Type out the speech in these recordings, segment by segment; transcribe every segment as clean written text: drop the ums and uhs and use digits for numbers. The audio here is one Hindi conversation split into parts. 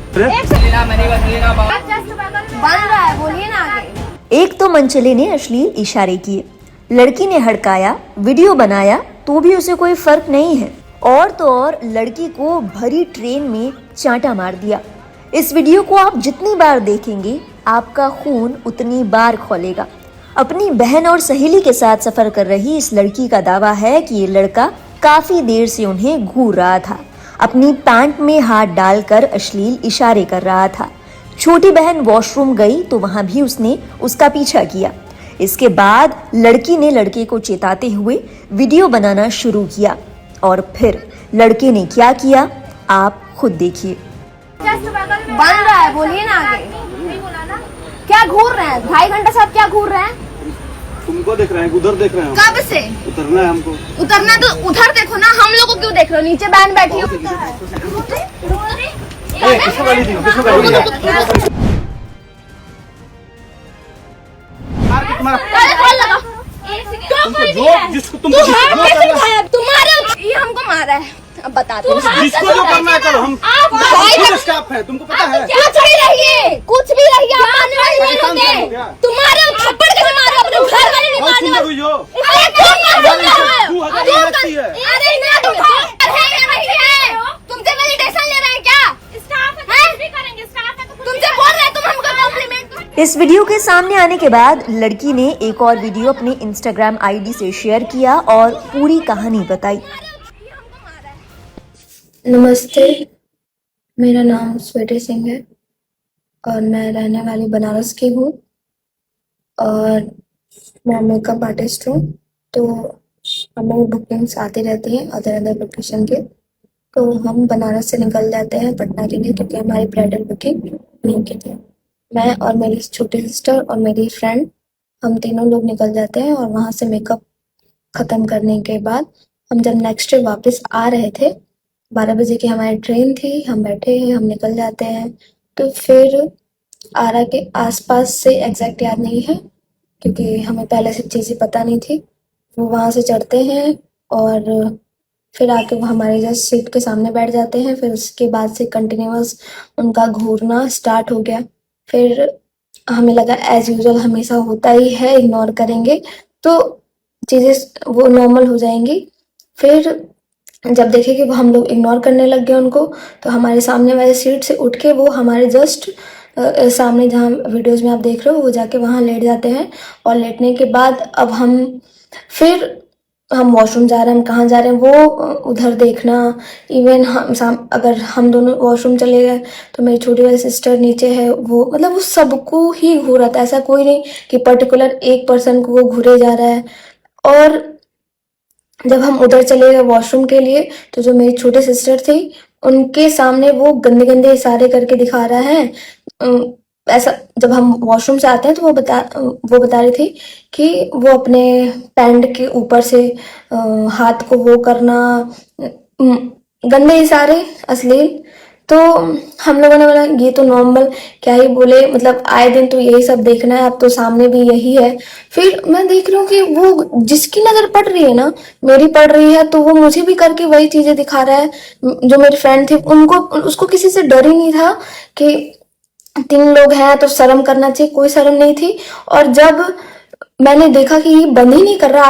बन रहा है, बोलिए ना आगे। एक तो मनचले ने अश्लील इशारे किए, लड़की ने हड़काया, वीडियो बनाया तो भी उसे कोई फर्क नहीं है। और तो और लड़की को भरी ट्रेन में चांटा मार दिया। इस वीडियो को आप जितनी बार देखेंगे आपका खून उतनी बार खौलेगा। अपनी बहन और सहेली के साथ सफर कर रही इस लड़की का दावा है कि ये लड़का काफी देर से उन्हें घूर रहा था, अपनी पैंट में हाथ डालकर अश्लील इशारे कर रहा था। छोटी बहन वॉशरूम गई तो वहां भी उसने उसका पीछा किया। इसके बाद लड़की ने लड़के को चेताते हुए वीडियो बनाना शुरू किया और फिर लड़के ने क्या किया आप खुद देखिए। बन रहा है, बोलिए ना आगे। क्या घूर रहे हैं? 2.5 घंटे से आप क्या घूर रहे हैं? तुमको देख रहे हैं, उधर देख रहे हैं। कब से उतरना है हमको। उतरना तो उधर देखो ना, हम लोग को क्यों देख रहे हो? नीचे बहन बैठी हो। किसको गाली दी? किसको गाली दी? तुम्हारे ये हमको मारा है, अब बताते हैं। जिसको जो करना है करो, हम स्टाफ है, तुमको पता है। कुछ भी रहिए, कुछ भी रहिए, आप मानने वाले नहीं होंगे। तुम्हारे थप्पड़ कैसे मारे? अपने घर वाले नहीं मारने वाले। अरे कौन मार सकता है? अरे नहीं है, तुमसे वैलिडेशन ले रहे हैं क्या? स्टाफ है, भी करेंगे। स्टाफ है तो तुमसे बोल रहे हैं, तुम हमको कॉम्प्लीमेंट। इस वीडियो के सामने आने के बाद लड़की ने एक और वीडियो अपने इंस्टाग्राम आईडी से शेयर किया और पूरी कहानी बताई। नमस्ते, मेरा नाम स्वीटी सिंह है और मैं रहने वाली बनारस की हूँ और मैं मेकअप आर्टिस्ट हूँ। तो हमें बुकिंग्स आती रहती हैं अदर लोकेशन के, तो हम बनारस से निकल जाते हैं पटना के लिए, क्योंकि हमारी ब्राइडल बुकिंग नहीं की थी। मैं और मेरी छोटी सिस्टर और मेरी फ्रेंड, हम तीनों लोग निकल जाते हैं और वहाँ से मेकअप ख़त्म करने के बाद हम जब नेक्स्ट डे वापस आ रहे थे, 12 बजे की हमारी ट्रेन थी, हम बैठे हैं, हम निकल जाते हैं। तो फिर आरा के आसपास से एग्जैक्ट याद नहीं है क्योंकि हमें पहले से चीज़ें पता नहीं थी। वो वहाँ से चढ़ते हैं और फिर आके वो हमारे जस्ट सीट के सामने बैठ जाते हैं। फिर उसके बाद से कंटिन्यूअस उनका घूरना स्टार्ट हो गया। फिर हमें लगा एज यूजुअल हमेशा होता ही है, इग्नोर करेंगे तो चीज़ें वो नॉर्मल हो जाएंगी। फिर जब देखे कि वो हम लोग इग्नोर करने लग गए उनको, तो हमारे सामने वाले सीट से उठ के वो हमारे जस्ट सामने जहाँ वीडियोस में आप देख रहे हो वो जाके वहाँ लेट जाते हैं। और लेटने के बाद अब फिर हम वॉशरूम जा रहे हैं, हम कहाँ जा रहे हैं वो उधर देखना। इवन अगर हम दोनों वॉशरूम चले गए तो मेरी छोटी वाली सिस्टर नीचे है, वो मतलब वो सबको ही घूरा था। ऐसा कोई नहीं कि पर्टिकुलर एक पर्सन को वो घूरे जा रहा है। और जब हम उधर चले गए वॉशरूम के लिए, तो जो मेरी छोटी सिस्टर थी उनके सामने वो गंदे गंदे इशारे करके दिखा रहा है। ऐसा जब हम वॉशरूम से आते हैं तो वो बता रही थी कि वो अपने पैंट के ऊपर से हाथ को वो करना, गंदे इशारे, अश्लील। तो हम लोगों ने बोला ये तो नॉर्मल, क्या ही बोले, मतलब आए दिन तो यही सब देखना है, अब तो सामने भी यही है। फिर मैं देख रही हूँ कि वो जिसकी नजर पड़ रही है ना, मेरी पड़ रही है, तो वो मुझे भी करके वही चीजें दिखा रहा है। जो मेरी फ्रेंड थी उसको किसी से डर ही नहीं था कि 3 लोग हैं तो शर्म करना चाहिए, कोई शर्म नहीं थी। और जब मैंने देखा कि ये बंद ही नहीं कर रहा,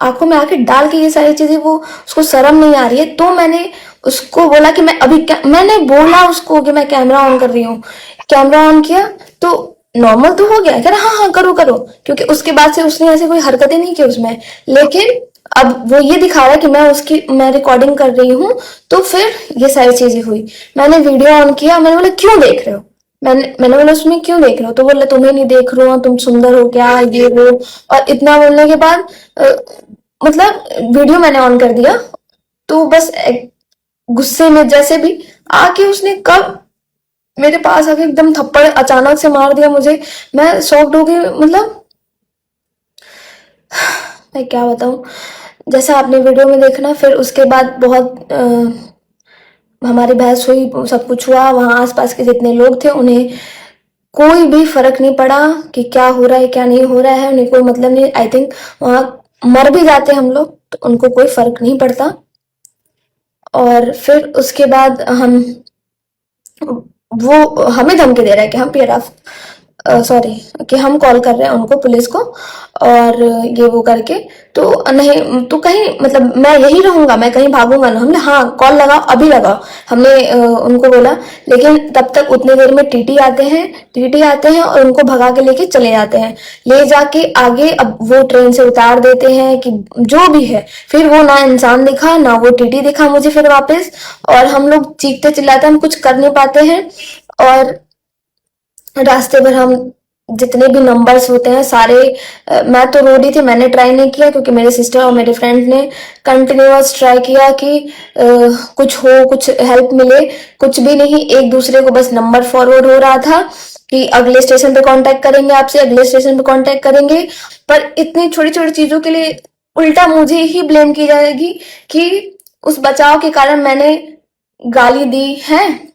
आंखों में आंखें डाल के ये सारी चीजें, वो उसको शर्म नहीं आ रही है, तो मैंने उसको बोला कि मैंने बोला उसको कि मैं कैमरा ऑन कर रही हूँ। कैमरा ऑन किया तो नॉर्मल तो हो गया, कह रहा हाँ करो करो, क्योंकि उसके बाद से उसने ऐसे कोई हरकतें नहीं की उसमें। लेकिन अब वो ये दिखा रहा है कि मैं रिकॉर्डिंग कर रही हूँ। तो फिर ये सारी चीजें हुई। मैंने वीडियो ऑन किया, मैंने बोला क्यों देख रहे हो? मैंने बोला उसमें क्यों देख रहे हो? तो बोला तुम्हें नहीं देख रहा हूँ, तुम सुंदर हो क्या, ये वो। और इतना बोलने के बाद मतलब वीडियो मैंने ऑन कर दिया। तो बस गुस्से में जैसे भी आके उसने कब मेरे पास आके एकदम थप्पड़ अचानक से मार दिया मुझे। मैं शॉक्ड हो गई, मतलब मैं क्या बताऊं। जैसा आपने वीडियो में देखना, फिर उसके बाद बहुत हमारी बहस हुई, सब कुछ हुआ। वहां आसपास के जितने लोग थे उन्हें कोई भी फर्क नहीं पड़ा कि क्या हो रहा है क्या नहीं हो रहा है, उन्हें कोई मतलब नहीं। आई थिंक वहां मर भी जाते हम लोग तो उनको कोई फर्क नहीं पड़ता। और फिर उसके बाद हम वो हमें धमकी दे रहा है कि हम पीआरएफ कि हम कॉल कर रहे हैं उनको, पुलिस को, और ये वो करके, तो नहीं तो कहीं मतलब मैं यही रहूंगा, मैं कहीं भागूंगा ना। हमने हाँ कॉल लगाओ, अभी लगाओ, हमने उनको बोला। लेकिन तब तक उतनी देर में टीटी आते हैं और उनको भगा के लेके चले जाते हैं, ले जाके आगे अब वो ट्रेन से उतार देते हैं कि जो भी है। फिर वो ना इंसान दिखा ना वो टीटी दिखा मुझे फिर वापस, और हम लोग चीखते चिल्लाते, हम कुछ कर नहीं पाते हैं। और रास्ते भर हम जितने भी नंबर्स होते हैं सारे, मैं तो रो रही थी, मैंने ट्राई नहीं किया क्योंकि मेरे सिस्टर और मेरे फ्रेंड ने कंटिन्यूअस ट्राई किया कि कुछ हो, कुछ हेल्प मिले, कुछ भी नहीं। एक दूसरे को बस नंबर फॉरवर्ड हो रहा था कि अगले स्टेशन पे कांटेक्ट करेंगे आपसे, अगले स्टेशन पे कांटेक्ट करेंगे। पर इतनी छोटी छोटी चीजों के लिए उल्टा मुझे ही ब्लेम की जाएगी कि उस बचाव के कारण मैंने गाली दी है।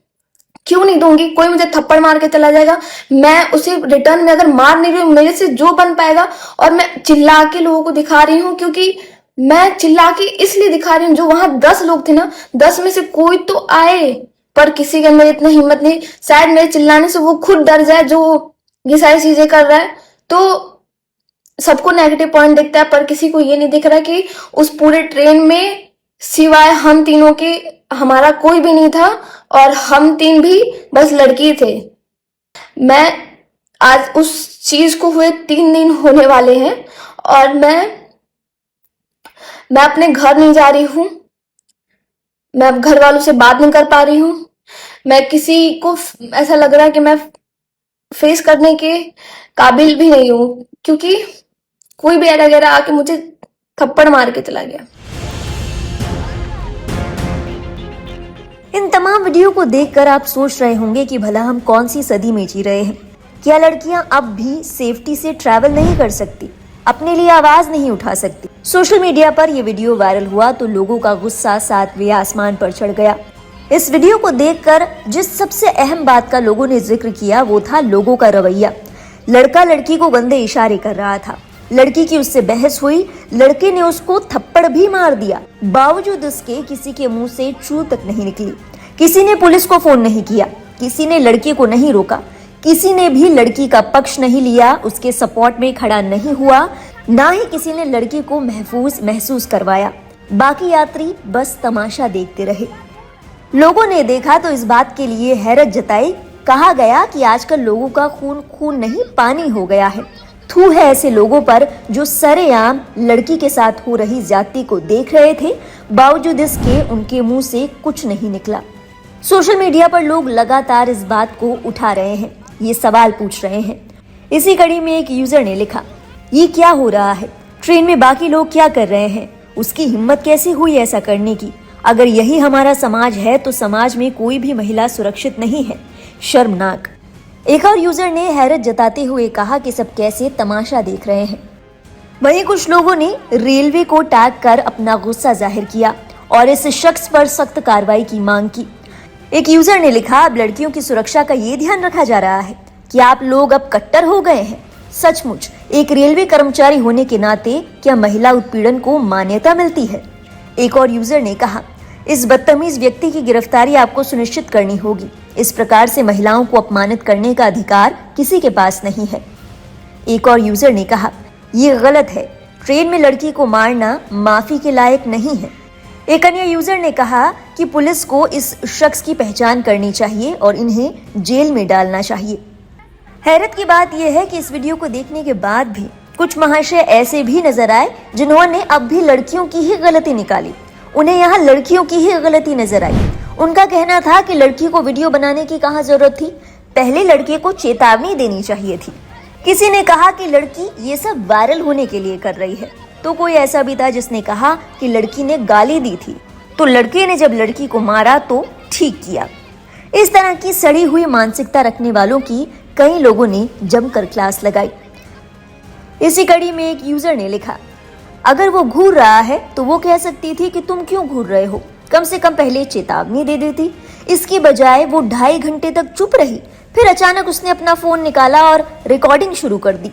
क्यों नहीं दूंगी? कोई मुझे थप्पड़ मार के चला जाएगा, मैं उसे रिटर्न में अगर मार नहीं रही हूँ, मेरे से जो बन पाएगा। और मैं चिल्ला के लोगों को दिखा रही हूँ, क्योंकि मैं चिल्ला के इसलिए दिखा रही हूँ, जो वहां 10 लोग थे ना, 10 में से कोई तो आए, पर किसी के अंदर इतना हिम्मत नहीं। शायद मेरे चिल्लाने से वो खुद डर जाए जो ये सारी चीजें कर रहा है। तो सबको नेगेटिव पॉइंट दिखता है, पर किसी को ये नहीं दिख रहा कि उस पूरे ट्रेन में सिवाय हम तीनों के हमारा कोई भी नहीं था, और हम तीन भी बस लड़की थे। मैं आज उस चीज को हुए 3 दिन होने वाले हैं, और मैं अपने घर नहीं जा रही हूँ, मैं अब घर वालों से बात नहीं कर पा रही हूँ। मैं किसी को ऐसा लग रहा है कि मैं फेस करने के काबिल भी नहीं हूँ, क्योंकि कोई भी वगैरह आके मुझे थप्पड़ मार के चला गया। इन तमाम वीडियो को देखकर आप सोच रहे होंगे कि भला हम कौन सी सदी में जी रहे हैं। क्या लड़कियां अब भी सेफ्टी से ट्रैवल नहीं कर सकती, अपने लिए आवाज नहीं उठा सकती? सोशल मीडिया पर यह वीडियो वायरल हुआ तो लोगों का गुस्सा 7वें आसमान पर चढ़ गया। इस वीडियो को देखकर जिस सबसे अहम बात का लोगों ने जिक्र किया वो था लोगों का रवैया। लड़का लड़की को गंदे इशारे कर रहा था, लड़की की उससे बहस हुई, लड़के ने उसको थप्पड़ भी मार दिया। बावजूद इसके किसी के मुंह से चू तक नहीं निकली, किसी ने पुलिस को फोन नहीं किया, किसी ने लड़के को नहीं रोका, किसी ने भी लड़की का पक्ष नहीं लिया, उसके सपोर्ट में खड़ा नहीं हुआ, ना ही किसी ने लड़के को महफूज महसूस करवाया। बाकी यात्री बस तमाशा देखते रहे। लोगों ने देखा तो इस बात के लिए हैरत जताई। कहा गया कि आजकल लोगों का खून खून नहीं पानी हो गया है। थू है ऐसे लोगों पर जो सरेआम लड़की के साथ हो रही ज्यादती को देख रहे थे, बावजूद इसके उनके मुंह से कुछ नहीं निकला। सोशल मीडिया पर लोग लगातार इस बात को उठा रहे हैं, ये सवाल पूछ रहे हैं। इसी कड़ी में एक यूजर ने लिखा, ये क्या हो रहा है? ट्रेन में बाकी लोग क्या कर रहे हैं? उसकी हिम्मत कैसी हुई ऐसा करने की? अगर यही हमारा समाज है तो समाज में कोई भी महिला सुरक्षित नहीं है। शर्मनाक। एक और यूजर ने हैरत जताते हुए कहा कि सब कैसे तमाशा देख रहे हैं। वहीं कुछ लोगों ने रेलवे को टैग कर अपना गुस्सा जाहिर किया और इस शख्स पर सख्त कार्रवाई की मांग की। एक यूजर ने लिखा, अब लड़कियों की सुरक्षा का ये ध्यान रखा जा रहा है कि आप लोग अब कट्टर हो गए हैं। सचमुच एक रेलवे कर्मचारी होने के नाते क्या महिला उत्पीड़न को मान्यता मिलती है? एक और यूजर ने कहा, इस बदतमीज व्यक्ति की गिरफ्तारी आपको सुनिश्चित करनी होगी। इस प्रकार से महिलाओं को अपमानित करने का अधिकार किसी के पास नहीं है। एक और यूजर ने कहा, ये गलत है, ट्रेन में लड़की को मारना माफी के लायक नहीं है। एक अन्य यूजर ने कहा कि पुलिस को इस शख्स की पहचान करनी चाहिए और इन्हें जेल में डालना चाहिए। हैरत की बात यह है कि इस वीडियो को देखने के बाद भी कुछ महाशय ऐसे भी नजर आए जिन्होंने अब भी लड़कियों की ही गलती निकाली। उन्हें यहाँ लड़कियों की ही गलती नजर आई। उनका कहना था कि लड़की को वीडियो बनाने की कहाँ जरूरत थी, पहले लड़के को चेतावनी देनी चाहिए थी। किसी ने कहा कि लड़की ये सब वायरल होने के लिए कर रही है, तो कोई ऐसा भी था जिसने कहा कि लड़की ने गाली दी थी, तो लड़के ने जब लड़की को मारा तो ठीक किया। इस तरह की सड़ी हुई मानसिकता रखने वालों की कई लोगों ने जमकर क्लास लगाई। इसी कड़ी में एक यूजर ने लिखा, अगर वो घूर रहा है तो वो कह सकती थी कि तुम क्यों घूर रहे हो, कम से कम पहले चेतावनी दे देती। इसकी बजाय वो 2.5 घंटे तक चुप रही, फिर अचानक उसने अपना फोन निकाला और रिकॉर्डिंग शुरू कर दी।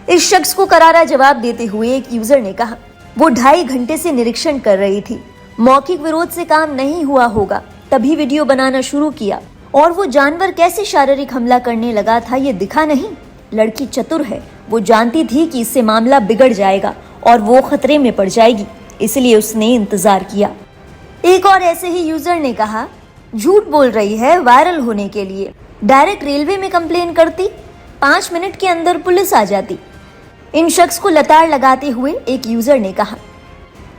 इस शख्स को करारा जवाब देते हुए एक यूजर ने कहा, वो 2.5 घंटे से निरीक्षण कर रही थी, मौखिक विरोध से काम नहीं हुआ होगा, तभी वीडियो बनाना शुरू किया। और वो जानवर कैसे शारीरिक हमला करने लगा था ये दिखा नहीं। लड़की चतुर है, वो जानती थी कि इससे मामला बिगड़ जाएगा और वो खतरे में पड़ जाएगी, इसलिए उसने इंतजार किया। एक और ऐसे ही यूजर ने कहा, झूठ बोल रही है वायरल होने के लिए, डायरेक्ट रेलवे में कंप्लेन करती, 5 मिनट के अंदर पुलिस आ जाती। इन शख्स को लताड़ लगाते हुए एक यूजर ने कहा,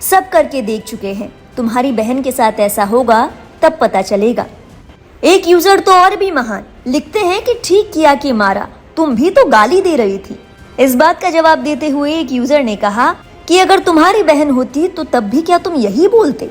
सब करके देख चुके हैं, तुम्हारी बहन के साथ ऐसा होगा तब पता चलेगा। एक यूजर तो और भी महान, लिखते हैं कि ठीक किया कि मारा, तुम भी तो गाली दे रही थी। इस बात का जवाब देते हुए एक यूजर ने कहा कि अगर तुम्हारी बहन होती तो तब भी क्या तुम यही बोलते।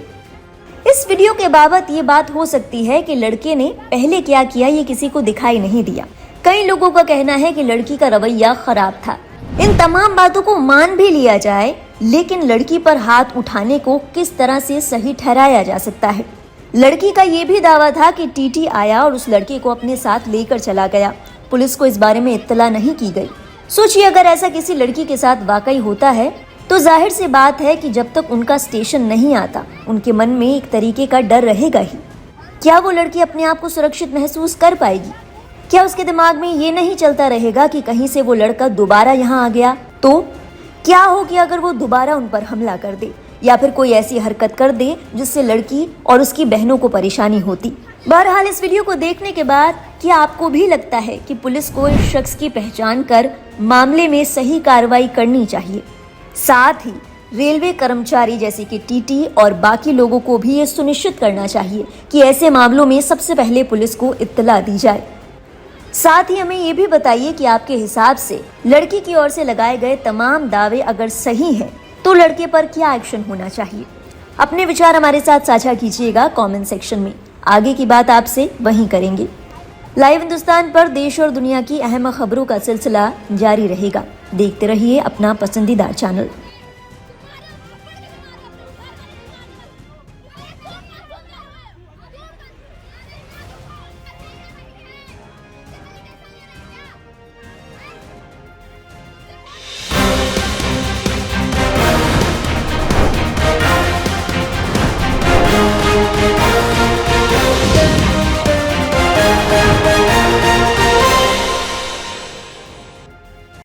इस वीडियो के बाबत ये बात हो सकती है कि लड़के ने पहले क्या किया ये किसी को दिखाई नहीं दिया। कई लोगों का कहना है कि लड़की का रवैया खराब था। इन तमाम बातों को मान भी लिया जाए, लेकिन लड़की पर हाथ उठाने को किस तरह से सही ठहराया जा सकता है। लड़की का ये भी दावा था कि टीटी आया और उस लड़के को अपने साथ लेकर चला गया। पुलिस को इस बारे में इत्तला नहीं की गई। सोचिए अगर ऐसा किसी लड़की के साथ वाकई होता है तो जाहिर सी बात है कि जब तक उनका स्टेशन नहीं आता उनके मन में एक तरीके का डर रहेगा ही। क्या वो लड़की अपने आप को सुरक्षित महसूस कर पाएगी? क्या उसके दिमाग में ये नहीं चलता रहेगा कि कहीं से वो लड़का दोबारा यहाँ आ गया तो क्या हो कि अगर वो दोबारा उन पर हमला कर दे या फिर कोई ऐसी हरकत कर दे जिससे लड़की और उसकी बहनों को परेशानी होती। बहरहाल इस वीडियो को देखने के बाद क्या आपको भी लगता है कि पुलिस को इस शख्स की पहचान कर मामले में सही कार्रवाई करनी चाहिए? साथ ही रेलवे कर्मचारी जैसे कि टीटी और बाकी लोगों को भी ये सुनिश्चित करना चाहिए कि ऐसे मामलों में सबसे पहले पुलिस को इत्तला दी जाए। साथ ही हमें ये भी बताइए कि आपके हिसाब से लड़की की ओर से लगाए गए तमाम दावे अगर सही हैं तो लड़के पर क्या एक्शन होना चाहिए। अपने विचार हमारे साथ साझा कीजिएगा कमेंट सेक्शन में। आगे की बात आपसे वहीं करेंगे। लाइव हिंदुस्तान पर देश और दुनिया की अहम खबरों का सिलसिला जारी रहेगा। देखते रहिए अपना पसंदीदा चैनल।